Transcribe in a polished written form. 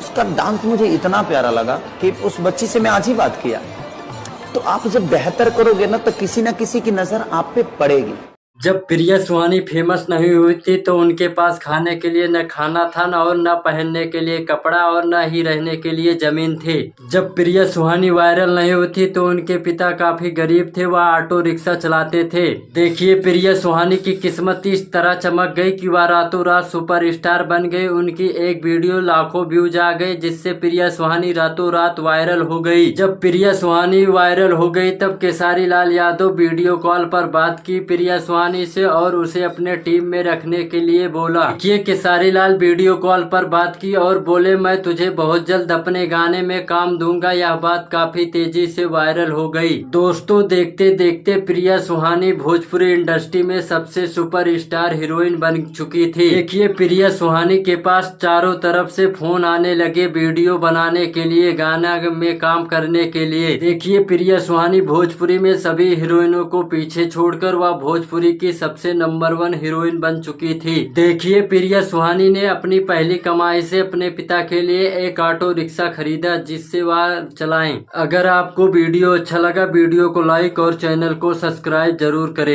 उसका डांस मुझे इतना प्यारा लगा कि उस बच्ची से मैं आज ही बात किया। तो आप जब बेहतर करोगे ना तो किसी ना किसी की नजर आप पे पड़ेगी। जब प्रिया सुहानी फेमस नहीं हुई थी तो उनके पास खाने के लिए न खाना था न और न पहनने के लिए कपड़ा और न ही रहने के लिए जमीन थी। जब प्रिया सुहानी वायरल नहीं हुई थी तो उनके पिता काफी गरीब थे, वह ऑटो रिक्शा चलाते थे। देखिए प्रिया सुहानी की किस्मत इस तरह चमक गई कि वह रातों रात सुपरस्टार बन गई। उनकी एक वीडियो लाखों व्यूज आ गए जिससे प्रिया सुहानी रातों रात वायरल हो गई। जब प्रिया सुहानी वायरल हो गई तब केसारी लाल यादव वीडियो कॉल पर बात की प्रिया सुहानी से और उसे अपने टीम में रखने के लिए बोला। देखिए केसारी लाल वीडियो कॉल पर बात की और बोले मैं तुझे बहुत जल्द अपने गाने में काम दूंगा। यह बात काफी तेजी से वायरल हो गई। दोस्तों देखते देखते प्रिया सुहानी भोजपुरी इंडस्ट्री में सबसे सुपरस्टार हीरोइन बन चुकी थी। देखिए प्रिया सुहानी के पास चारों तरफ से फोन आने लगे वीडियो बनाने के लिए, गाना में काम करने के लिए। देखिए प्रिया सुहानी भोजपुरी में सभी हीरोइनों को पीछे छोड़कर वह भोजपुरी की सबसे नंबर 1 हीरोइन बन चुकी थी। देखिए प्रिया सुहानी ने अपनी पहली कमाई से अपने पिता के लिए एक ऑटो रिक्शा खरीदा जिससे वह चलाएं। अगर आपको वीडियो अच्छा लगा वीडियो को लाइक और चैनल को सब्सक्राइब जरूर करें।